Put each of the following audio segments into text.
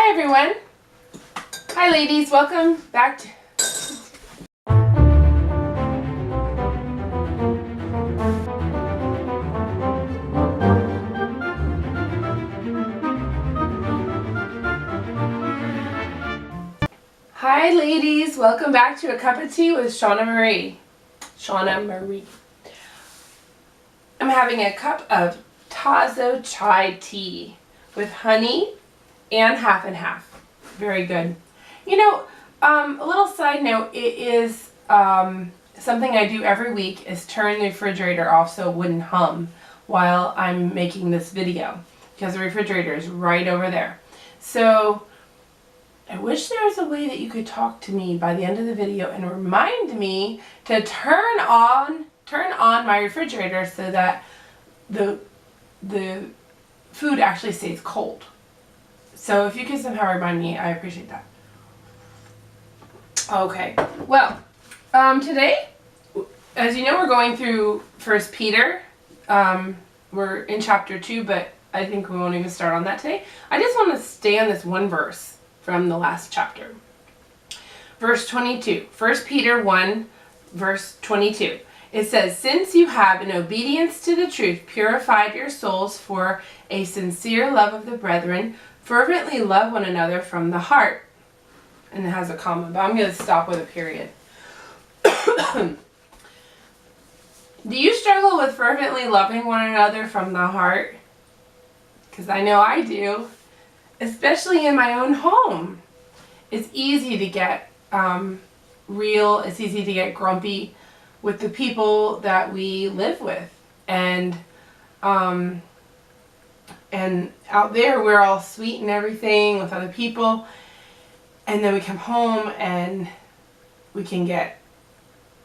Hi everyone. Hi ladies, welcome back to... Hi ladies, welcome back to A Cup of Tea with Shauna Marie. I'm having a cup of Tazo chai tea with honey and half and half. Very good. You know, a little side note, it is something I do every week is turn the refrigerator off so it wouldn't hum while I'm making this video, because the refrigerator is right over there. So I wish there was a way that you could talk to me by the end of the video and remind me to turn on my refrigerator so that the food actually stays cold. So if you could somehow remind me, I appreciate that. Okay, well, today, as you know, we're going through 1 Peter. We're in chapter 2, but I think we won't even start on that today. I just want to stay on this one verse from the last chapter. Verse 22, 1 Peter 1, verse 22. It says, "Since you have, in obedience to the truth, purified your souls for a sincere love of the brethren, fervently love one another from the heart." And it has a comma, but I'm going to stop with a period. Do you struggle with fervently loving one another from the heart? Because I know I do. Especially in my own home. It's easy to get real. It's easy to get grumpy with the people that we live with. And out there we're all sweet and everything with other people. And then we come home and we can get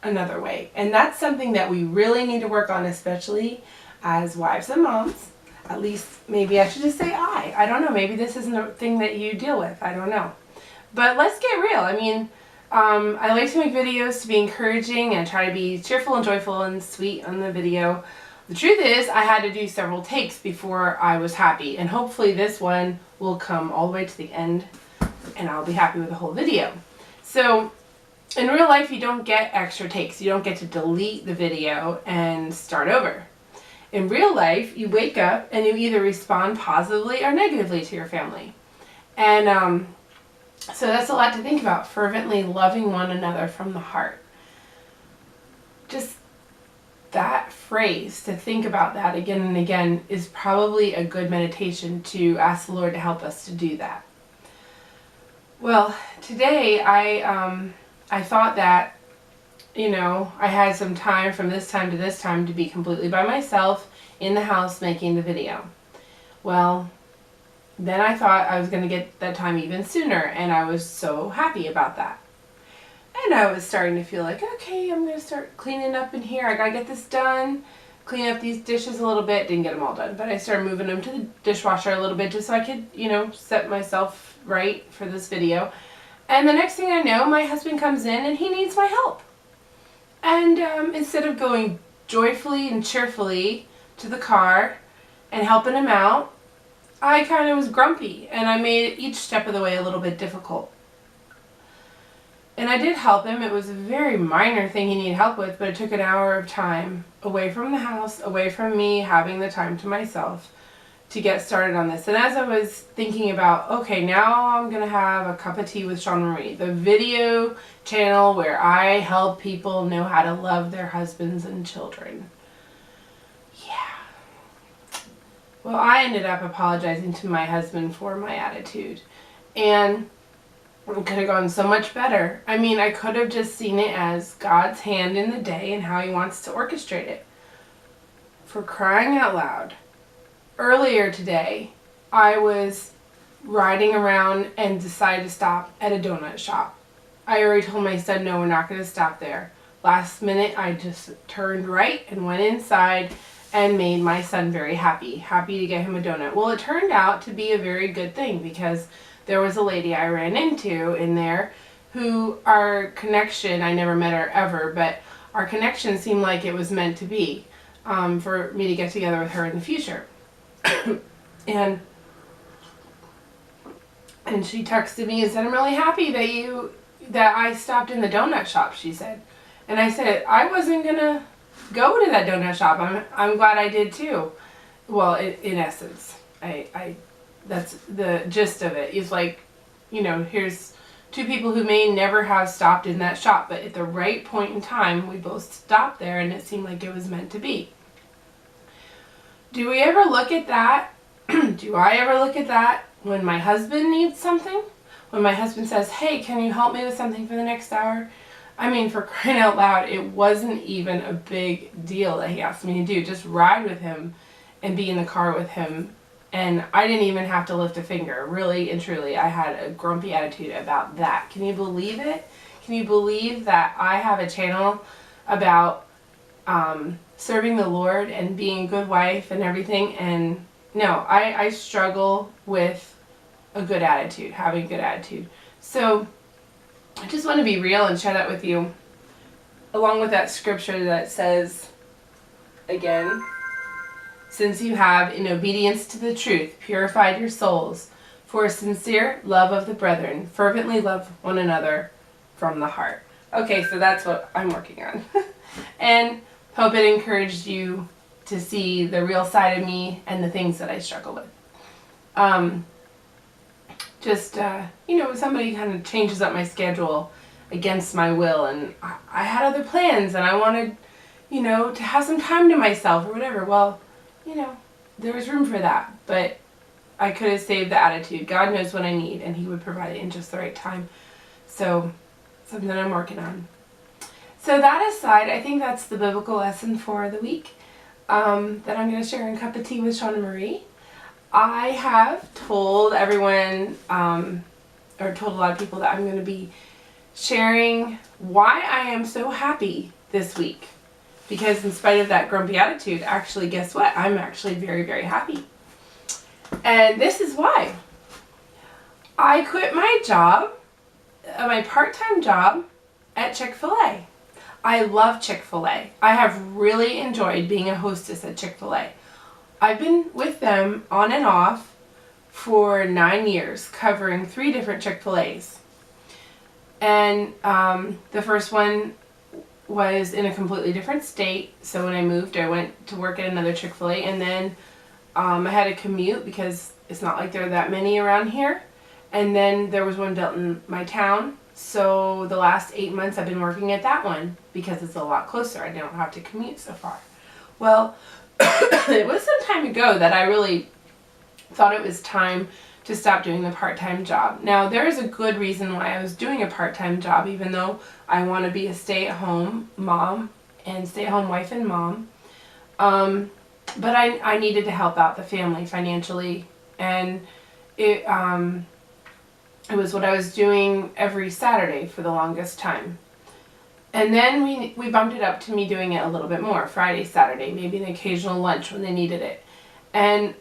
another way. And that's something that we really need to work on, especially as wives and moms. At least, maybe I should just say I don't know. Maybe this isn't a thing that you deal with. I don't know. But let's get real. I mean, I like to make videos to be encouraging and try to be cheerful and joyful and sweet on the video. The truth is, I had to do several takes before I was happy. And hopefully this one will come all the way to the end and I'll be happy with the whole video. So, in real life, you don't get extra takes. You don't get to delete the video and start over. In real life, you wake up and you either respond positively or negatively to your family. And so that's a lot to think about. Fervently loving one another from the heart. Just that phrase, to think about that again and again, is probably a good meditation to ask the Lord to help us to do that. Well, today I thought that, you know, I had some time from this time to this time to be completely by myself in the house making the video. Well, then I thought I was going to get that time even sooner, and I was so happy about that. And I was starting to feel like, okay, I'm going to start cleaning up in here. I got to get this done. Clean up these dishes a little bit. Didn't get them all done, but I started moving them to the dishwasher a little bit just so I could, you know, set myself right for this video. And the next thing I know, my husband comes in and he needs my help. And instead of going joyfully and cheerfully to the car and helping him out, I kind of was grumpy, and I made each step of the way a little bit difficult. And I did help him. It was a very minor thing he needed help with, but it took an hour of time away from the house, away from me having the time to myself to get started on this. And as I was thinking about, okay, now I'm going to have a cup of tea with Shauna Marie, the video channel where I help people know how to love their husbands and children. Yeah. Well, I ended up apologizing to my husband for my attitude. And it could have gone so much better. I mean, I could have just seen it as God's hand in the day and how he wants to orchestrate it. For crying out loud. Earlier today, I was riding around and decided to stop at a donut shop. I already told my son, no, we're not going to stop there. Last minute, I just turned right and went inside and made my son very happy. Happy to get him a donut. Well, it turned out to be a very good thing, because there was a lady I ran into in there who our connection, I never met her ever, but our connection seemed like it was meant to be for me to get together with her in the future. And And she texted me and said, I'm really happy that I stopped in the donut shop, she said. And I said, I wasn't going to go to that donut shop. I'm glad I did too. Well, in essence, that's the gist of it. Is like, here's two people who may never have stopped in that shop, but at the right point in time, we both stopped there and it seemed like it was meant to be. Do we ever look at that? Do I ever look at that when my husband needs something? When my husband says, hey, can you help me with something for the next hour? I mean, for crying out loud, it wasn't even a big deal that he asked me to do. Just ride with him and be in the car with him. And I didn't even have to lift a finger. Really and truly, I had a grumpy attitude about that. Can you believe it? Can you believe that I have a channel about serving the Lord and being a good wife and everything? And no, I struggle with a good attitude, having a good attitude. So I just want to be real and share that with you, along with that scripture that says, again, since you have, in obedience to the truth, purified your souls for a sincere love of the brethren, fervently love one another from the heart. Okay, so that's what I'm working on. And hope it encouraged you to see the real side of me and the things that I struggle with. Somebody kind of changes up my schedule against my will, and I had other plans, and I wanted, to have some time to myself or whatever. Well, there was room for that, but I could have saved the attitude. God knows what I need, and He would provide it in just the right time. So, something I'm working on. So that aside, I think that's the biblical lesson for the week that I'm going to share in Cup of Tea with Shauna Marie. I have told everyone, or told a lot of people, that I'm going to be sharing why I am so happy this week. Because in spite of that grumpy attitude, actually, guess what? I'm actually very, very happy. And this is why. I quit my job, my part-time job at Chick-fil-A. I love Chick-fil-A. I have really enjoyed being a hostess at Chick-fil-A. I've been with them on and off for 9 years, covering 3 different Chick-fil-A's. And the first one was in a completely different state. So when I moved, I went to work at another Chick-fil-A, and then I had to commute because it's not like there are that many around here. And then there was one built in my town. So the last 8 months I've been working at that one because it's a lot closer. I don't have to commute so far. Well, it was some time ago that I really thought it was time to stop doing the part-time job. Now, there is a good reason why I was doing a part-time job, even though I want to be a stay-at-home mom and stay-at-home wife and mom. But I needed to help out the family financially, and it was what I was doing every Saturday for the longest time. And then we bumped it up to me doing it a little bit more, Friday, Saturday, maybe an occasional lunch when they needed it. And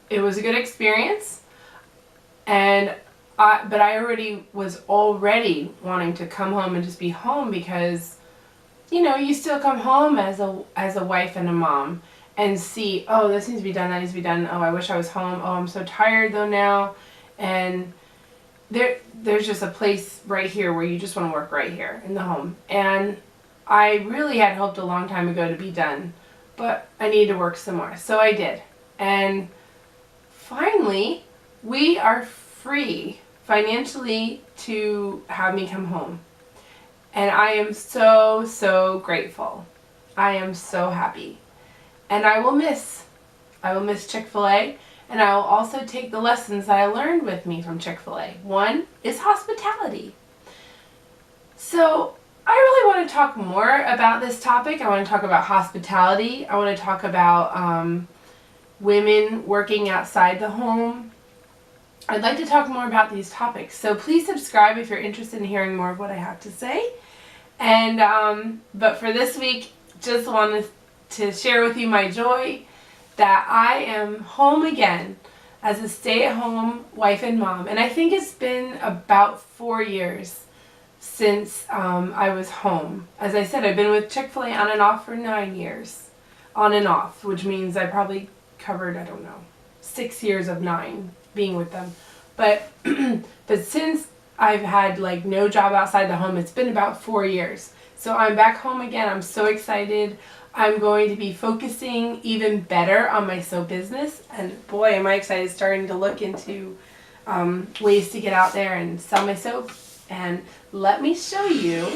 it was a good experience, but I was already wanting to come home and just be home because, you still come home as a wife and a mom and see, oh, this needs to be done, that needs to be done, oh, I wish I was home, oh, I'm so tired though now, and there's just a place right here where you just want to work right here in the home. And I really had hoped a long time ago to be done, but I needed to work some more, so I did. And finally, we are free financially to have me come home. And I am so, so grateful. I am so happy. And I will miss Chick-fil-A, and I will also take the lessons that I learned with me from Chick-fil-A. One is hospitality. So I really want to talk more about this topic. I want to talk about hospitality. I want to talk about women working outside the home. I'd like to talk more about these topics. So please subscribe if you're interested in hearing more of what I have to say. And but for this week, just wanted to share with you my joy that I am home again as a stay-at-home wife and mom. And I think it's been about 4 years since I was home. As I said, I've been with Chick-fil-A on and off for 9 years. On and off, which means I probably covered, 6 years of 9 being with them. But but since I've had like no job outside the home, it's been about 4 years. So I'm back home again. I'm so excited. I'm going to be focusing even better on my soap business. And boy, am I excited, starting to look into ways to get out there and sell my soap. And let me show you,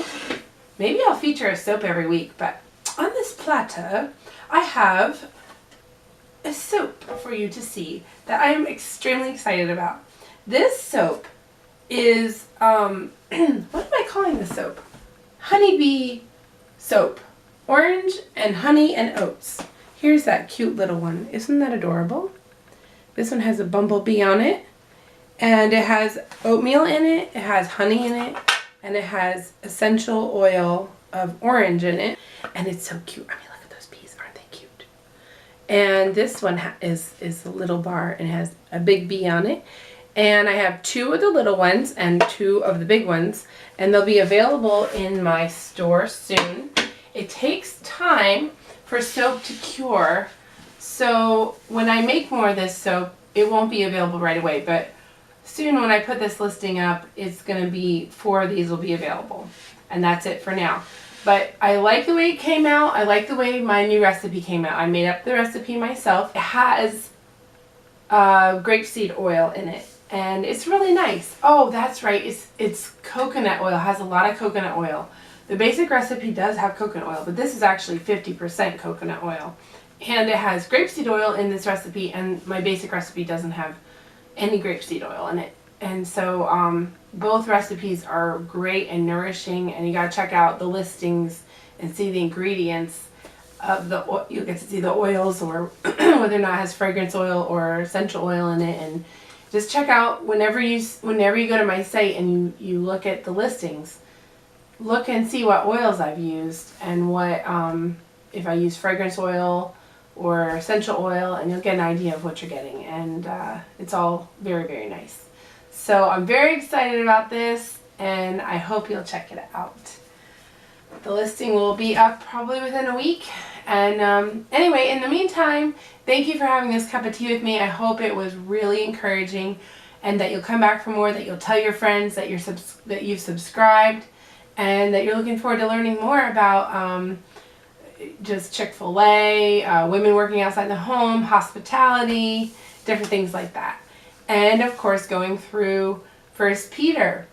maybe I'll feature a soap every week, but on this platter, I have a soap for you to see that I am extremely excited about. This soap is, what am I calling this soap? Honeybee soap. Orange and honey and oats. Here's that cute little one. Isn't that adorable? This one has a bumblebee on it. And it has oatmeal in it. It has honey in it. And it has essential oil of orange in it. And it's so cute. I mean, look at those bees. Aren't they cute? And this one is a little bar and it has a big bee on it. And I have 2 of the little ones and 2 of the big ones. And they'll be available in my store soon. It takes time for soap to cure. So when I make more of this soap, it won't be available right away. But soon when I put this listing up, it's going to be 4 of these will be available. And that's it for now. But I like the way it came out. I like the way my new recipe came out. I made up the recipe myself. It has grapeseed oil in it. And it's really nice. Oh, that's right. It's coconut oil. It has a lot of coconut oil. The basic recipe does have coconut oil, but this is actually 50% coconut oil. And it has grapeseed oil in this recipe, and my basic recipe doesn't have any grapeseed oil in it. And so both recipes are great and nourishing, and you gotta check out the listings and see the ingredients of the oil. You'll get to see the oils, or whether or not it has fragrance oil or essential oil in it. And just check out whenever you go to my site and you look at the listings. Look and see what oils I've used and what, if I use fragrance oil or essential oil, and you'll get an idea of what you're getting. And it's all very, very nice. So I'm very excited about this, and I hope you'll check it out. The listing will be up probably within a week. And anyway, in the meantime, thank you for having this cup of tea with me. I hope it was really encouraging, and that you'll come back for more, that you'll tell your friends that you've subscribed, and that you're looking forward to learning more about just Chick-fil-A, women working outside the home, hospitality, different things like that. And of course, going through 1 Peter.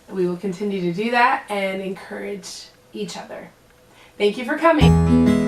We will continue to do that and encourage each other. Thank you for coming.